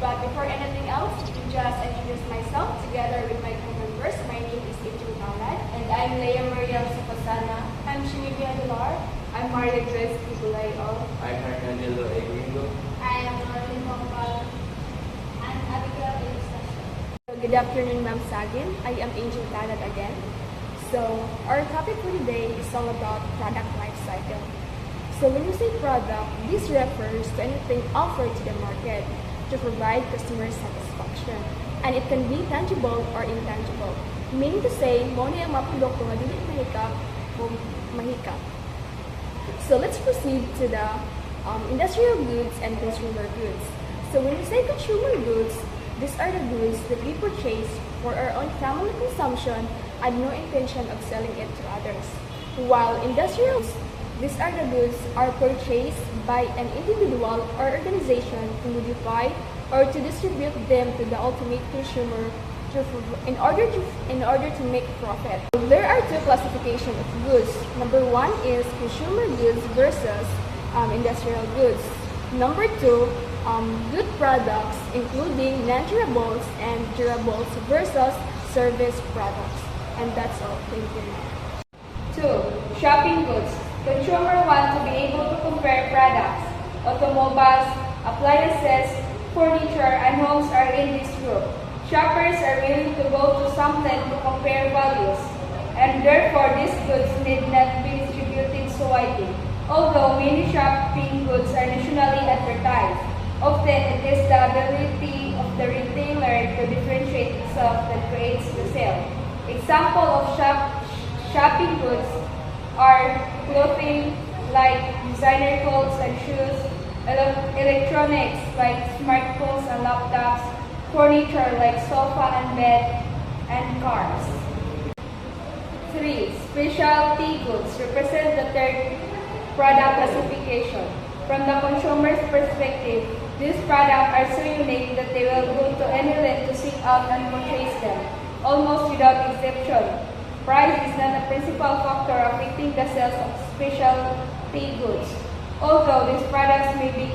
But before anything else, let me just introduce myself together with my co-members. My name is Angel Talad. And I'm Leia Maria Sapasana. I'm Shinibia Delar. I'm Maria Grace Kibulayo. I'm Hernandelo A. Gringo. I am Marlene Pampal. I'm Abigail Ilustasio. Good afternoon, Ma'am Sagin. I am Angel Talad again. So, our topic for today is all about product life cycle. So, when we say product, this refers to anything offered to the market to provide customer satisfaction. And it can be tangible or intangible. Meaning to say, mo na yung mga produkto nga dili mahikap o mahikap. So, let's proceed to the industrial goods and consumer goods. So, when we say consumer goods, these are the goods that we purchase for our own family consumption and no intention of selling it to others. While industrial goods, these are the goods are purchased by an individual or organization to modify or to distribute them to the ultimate consumer in order to make profit. There are two classifications of goods. Number one is consumer goods versus industrial goods. Number two, good products including non-durables and durables versus service products. And that's all. Thank you. 2. Shopping goods. Consumer want to be able to compare products. Automobiles, appliances, furniture, and homes are in this group. Shoppers are willing to go to something to compare values, and therefore these goods need not be distributed so widely. Although many shopping goods are nationally advertised, often it is the ability of the retailer to differentiate itself that creates the sale. Example of shopping goods are clothing like designer clothes and shoes, electronics like smartphones and laptops, furniture like sofa and bed, and cars. 3. Specialty goods represent the third product classification. From the consumer's perspective, these products are so unique that they will go to any length to seek out and purchase them, almost without exception. Price is not a principal factor affecting the sales of specialty goods. Although these products may be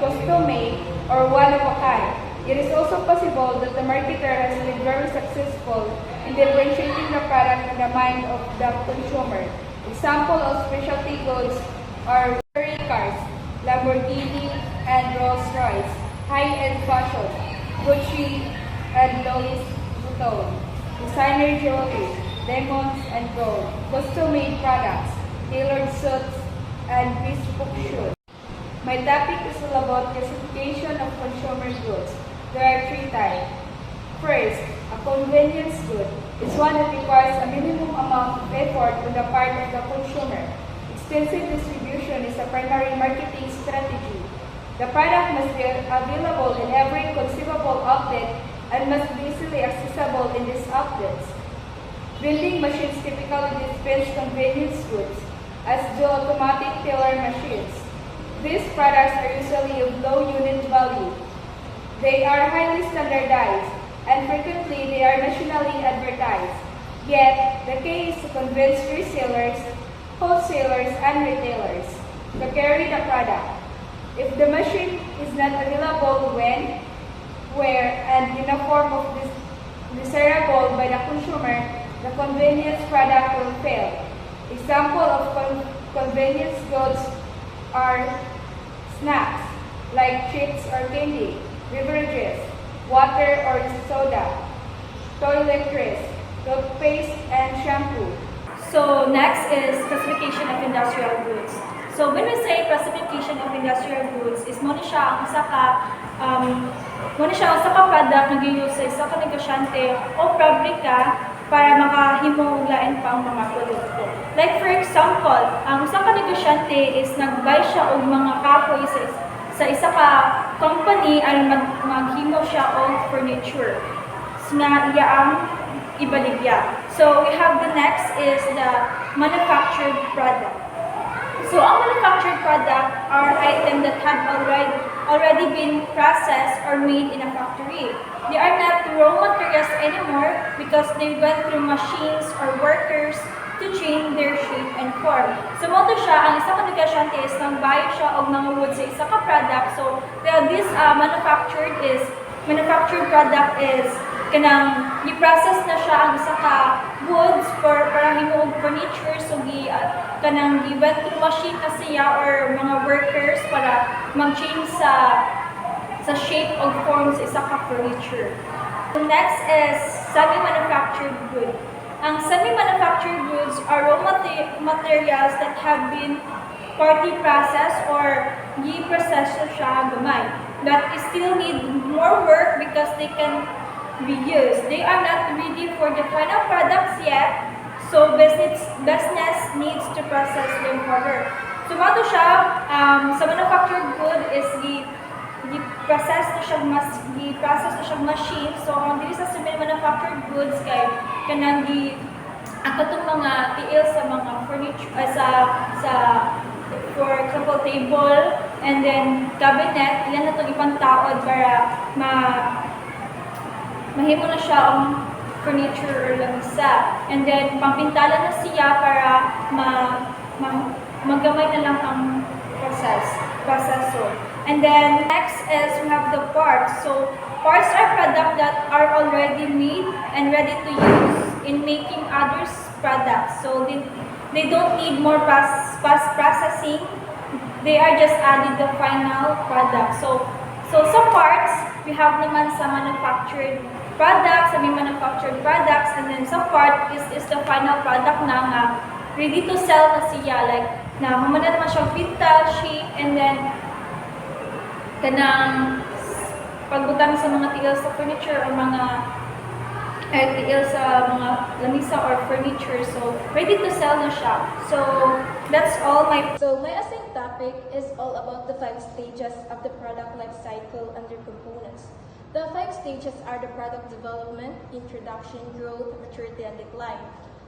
custom-made or one-of-a-kind, it is also possible that the marketer has been very successful in differentiating the product in the mind of the consumer. Example of specialty goods are luxury cars, Lamborghini and Rolls-Royce, high-end fashion, Gucci and Louis Vuitton, designer jewelry, diamonds and gold, custom-made products, tailored suits, and bespoke shoes. My topic is all about classification of consumer goods. There are 3 types. First, a convenience good is one that requires a minimum amount of effort on the part of the consumer. Extensive distribution is a primary marketing strategy. The product must be available in every conceivable outlet and must be easily accessible in these outlets. Vending machines typically dispense convenience goods, as do automatic teller machines. These products are usually of low unit value. They are highly standardized, and frequently they are nationally advertised. Yet, the key is to convince resellers, wholesalers, and retailers to carry the product. If the machine is not available when, where, and in a form of desirable by the consumer, the convenience product will fail. Example of convenience goods are snacks like chips or candy, beverages, water or soda, toiletries, toothpaste, and shampoo. So next is classification of industrial goods. So when we say classification of industrial goods, is mo ni siya ang usa ka product na gi-use sa isa ka negosyante o pabrika para makahimo og lain pang mga produkto. Like for example, ang usa ka negosyante is nag-buy siya og mga kahoy sa isa ka company aron maghimo siya og furniture nga iya ang ibaligya. So we have the next is the manufactured product. So ang manufactured product are items that had already been processed or made in a factory. They are not raw materials anymore because they went through machines or workers to change their shape and form. So mo to siya, ang isa ka negosyante is nang buy siya og nanguhud sa isa ka product. So well, this manufactured product is kanang i-process na siya ang isa ka goods for para himuog furniture. So kanang gi-went through machine na siya or mga workers para mag-change sa shape or form sa isa ka furniture. So next is semi-manufactured goods. Ang semi-manufactured goods are raw materials that have been partly processed or gi-process siya gamay. But still need more work because they can be used. They are not ready for the final products yet, so business needs to process them further. So mato siya, sa manufactured good is gi-process na siya machine. So ang dili sa manufactured goods kay kanang ang katong mga tiil sa mga furniture for example table and then cabinet, ilan na itong ipantaod para mahimo na siya ang furniture or lamisa. And then pampintala na siya para magamay na lang ang proseso. And then next is we have the parts. So parts are products that are already made and ready to use in making others products. So they don't need more processing. They are just added the final product. So some parts we have naman sa manufactured products, sa may manufactured products, and then some part is the final product na nga ready to sell na siya, like na humana naman siyang pintal, shape, and then kanang pagbutang sa mga tiil sa furniture or mga tiil sa mga lamisa or furniture, so ready to sell na siya. So that's all my So my assigned topic is all about the 5 stages of the product life cycle under components. The 5 stages are the product development, introduction, growth, maturity, and decline.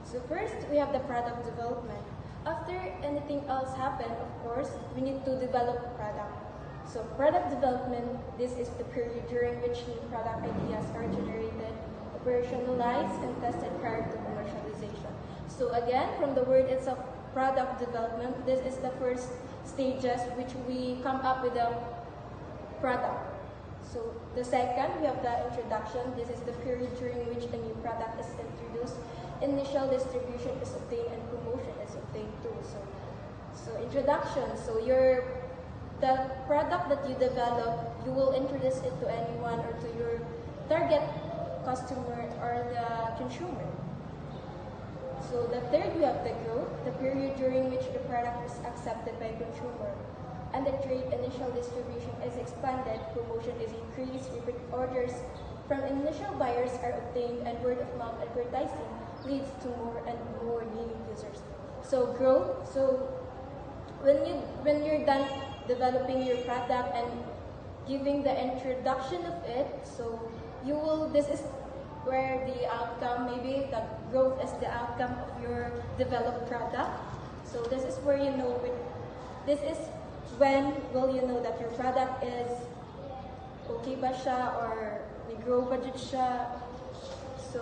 So first, we have the product development. After anything else happen, of course, we need to develop a product. So product development, this is the period during which new product ideas are generated, operationalized, and tested prior to commercialization. So again, from the word itself, product development, this is the first stages which we come up with a product. So the second, we have the introduction. This is the period during which a new product is introduced. Initial distribution is obtained and promotion is obtained too. So introduction. So the product that you develop, you will introduce it to anyone or to your target customer or the consumer. So the third, we have the growth, the period during which the product is accepted by consumer. And the trade, initial distribution is expanded, promotion is increased, repeat orders from initial buyers are obtained, and word of mouth advertising leads to more and more new users. So growth, so when you're done developing your product and giving the introduction of it, so this is where the outcome, maybe the growth is the outcome of your developed product. So this is where this is when will you know that your product is okay ba siya or may grow budget siya. So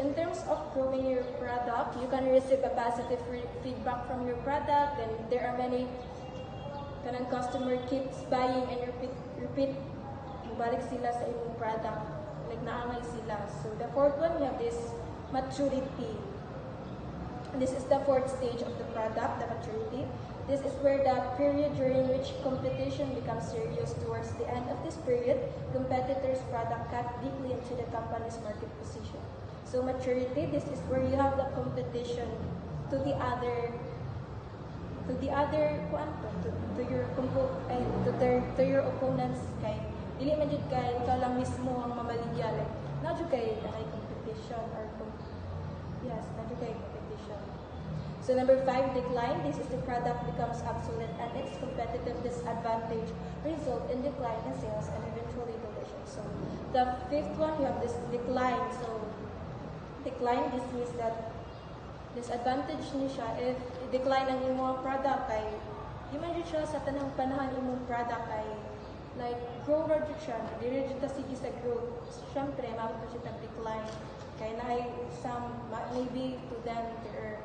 in terms of growing your product, you can receive a positive feedback from your product, and there are many kanang customer keeps buying and repeat balik sila sa imong product, like naangay sila. So the fourth one, we have this maturity. This is the fourth stage of the product, the maturity. This is where the period during which competition becomes serious. Towards the end of this period, competitors' product cut deeply into the company's market position. So maturity, this is where you have the competition to your opponents, kay dili man jud kay ikaw lang mismo ang mamaligya, like na jud kay competition or na jud kay competition. So number 5, decline. This is the product becomes obsolete and its competitive disadvantage result in decline in sales and eventually deletion. So the fifth one, we have this decline. So decline, this means that disadvantage ni siya if decline ang imong product kay di man jud siya sa tanang panahon imong product kay like grow reduction, dire ta sige sa growth. Syempre, mabot siya tag decline. Kaya na ay maybe to them there are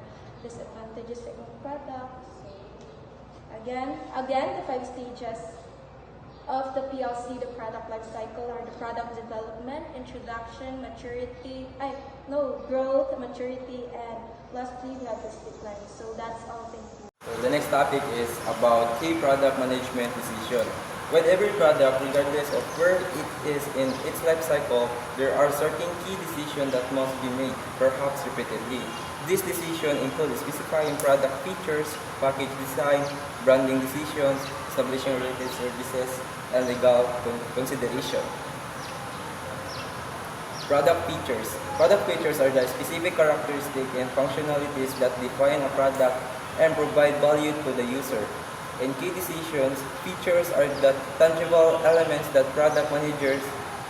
disadvantages sa inyong product. So, again, the 5 stages of the PLC, the product life cycle, are the product development, introduction, growth, maturity, and lastly, we have this decline. So that's all. Thank you. So the next topic is about key product management decision. With every product, regardless of where it is in its life cycle, there are certain key decisions that must be made, perhaps repeatedly. These decisions include specifying product features, package design, branding decisions, establishing related services, and legal consideration. Product features. Product features are the specific characteristics and functionalities that define a product and provide value to the user. In key decisions, features are the tangible elements that product managers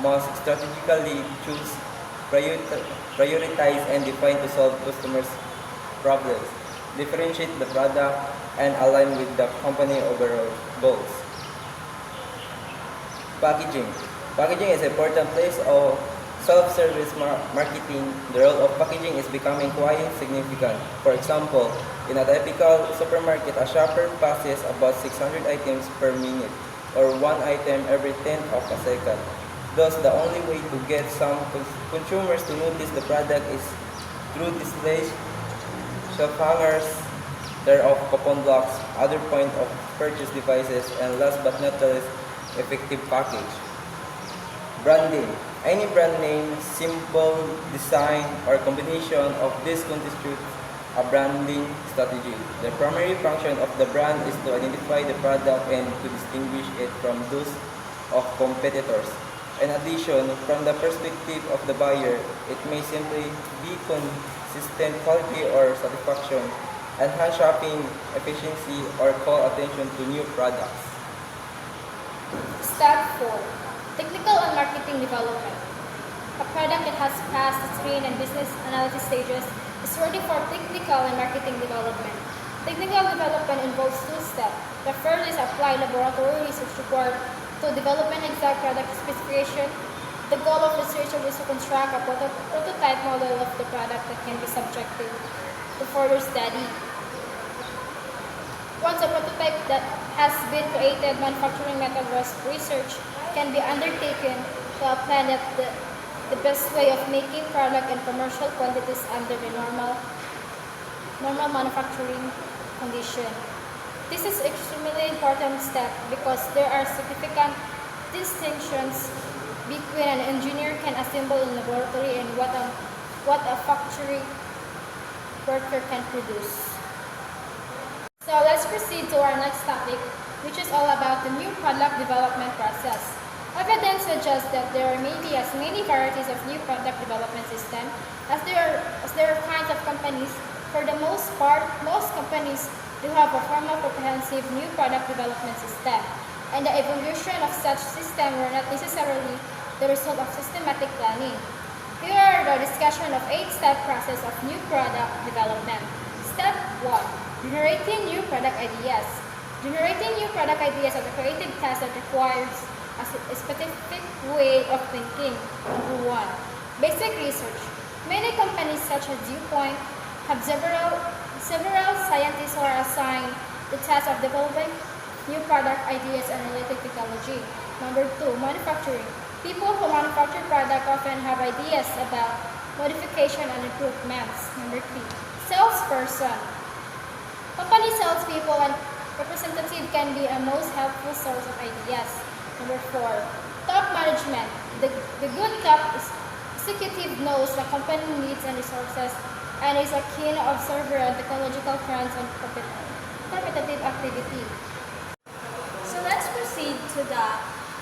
must strategically choose, prioritize, and define to solve customers' problems, differentiate the product, and align with the company overall goals. Packaging. Packaging is an important place of self-service marketing. The role of packaging is becoming quite significant. For example, in a typical supermarket, a shopper passes about 600 items per minute, or one item every tenth of a second. Thus, the only way to get some consumers to notice the product is through displays, shelf hangers, thereof coupon blocks, other point of purchase devices, and last but not least, effective package. Branding. Any brand name, symbol, design, or combination of these constitutes a branding strategy. The primary function of the brand is to identify the product and to distinguish it from those of competitors. In addition, from the perspective of the buyer, it may simply be consistent quality or satisfaction, enhance shopping efficiency, or call attention to new products. Step 4. Technical and marketing development. A product that has passed the screen and business analysis stages is ready for technical and marketing development. Technical development involves 2 steps. The first is apply laboratory research required to develop an exact product specification. The goal of researcher is to construct a prototype model of the product that can be subjected to further study. Once a prototype that has been created, manufacturing method research can be undertaken to plan the best way of making product in commercial quantities under the normal manufacturing condition. This is extremely important step because there are significant distinctions between an engineer can assemble in laboratory and what a factory worker can produce. So let's proceed to our next topic, which is all about the new product development process. Evidence suggests that there may be as many varieties of new product development system as there are kinds of companies. For the most part, most companies do have a formal comprehensive new product development system, and the evolution of such system were not necessarily the result of systematic planning. Here are the discussion of 8-step process of new product development. Step 1. Generating new product ideas. Generating new product ideas is a creative task that requires a specific way of thinking. Number 1. Basic research. Many companies such as DuPont have several scientists who are assigned the task of developing new product ideas and related technology. Number 2. Manufacturing. People who manufacture product often have ideas about modification and improvements. Number 3. Salesperson. Company salespeople and representative can be a most helpful source of ideas. Number 4. Top management. The good top executive knows the company needs and resources and is a keen observer of technological trends and competitive activity. So let's proceed to the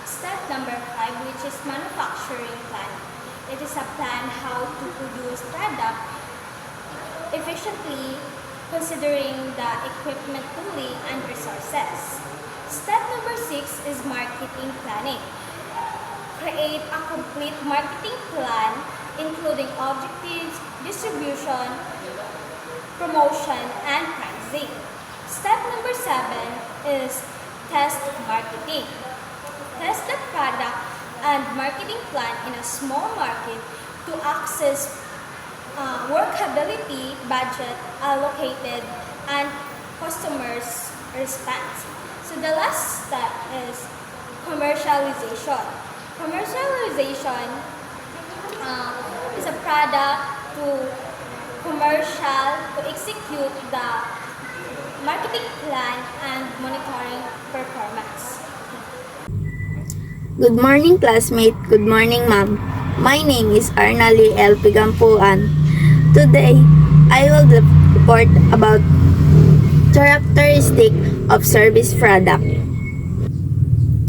step number 5, which is manufacturing planning. It is a plan how to produce product efficiently considering the equipment, tooling, and resources. Step number 6 is marketing planning. Create a complete marketing plan including objectives, distribution, promotion, and pricing. Step number 7 is test marketing. test the product and marketing plan in a small market to access workability, budget allocated, and customers' response. So the last step is commercialization. Commercialization is a product to commercial to execute the marketing plan and monitoring performance. Good morning, classmate. Good morning, ma'am. My name is Arnali L. Pigampuan. Today, I will report about characteristic of service product.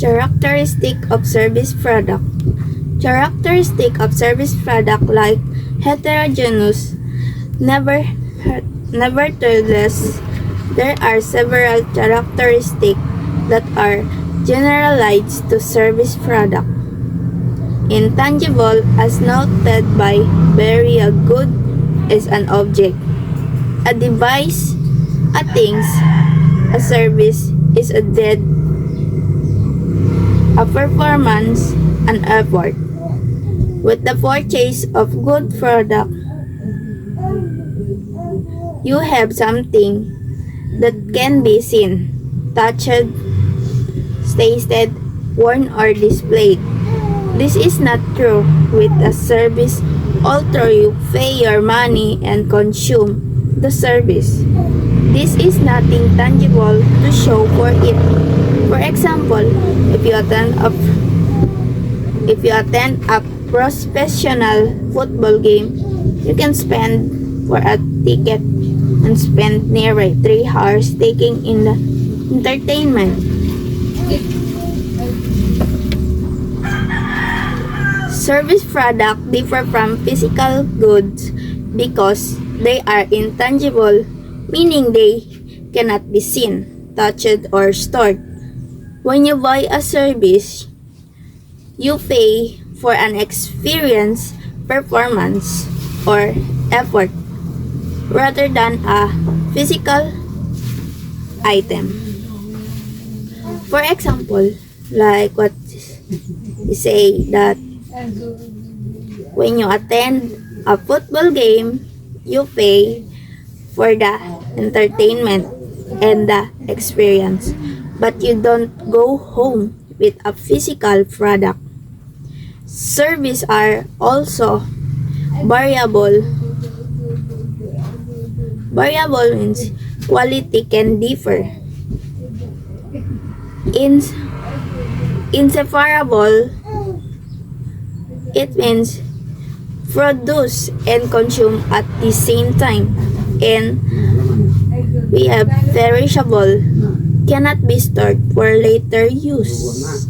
Characteristic of service product. Characteristic of service product like heterogeneous. Nevertheless, there are several characteristics that are generalized to service product. Intangible, as noted by Barry, a good is an object, a device, a things, a service is a deed, a performance, an effort. With the purchase of good product, you have something that can be seen, touched, tasted, worn, or displayed. This is not true with a service, although you pay your money and consume the service. This is nothing tangible to show for it. For example, if you attend a professional football game, you can spend for a ticket and spend nearly 3 hours taking in the entertainment. Service products differ from physical goods because they are intangible, meaning they cannot be seen, touched, or stored. When you buy a service, you pay for an experience, performance, or effort rather than a physical item. For example, like what you say that when you attend a football game, you pay for the entertainment and the experience, but you don't go home with a physical product. Services are also variable. Variable means quality can differ. Inseparable, it means produce and consume at the same time. And we have perishable, cannot be stored for later use.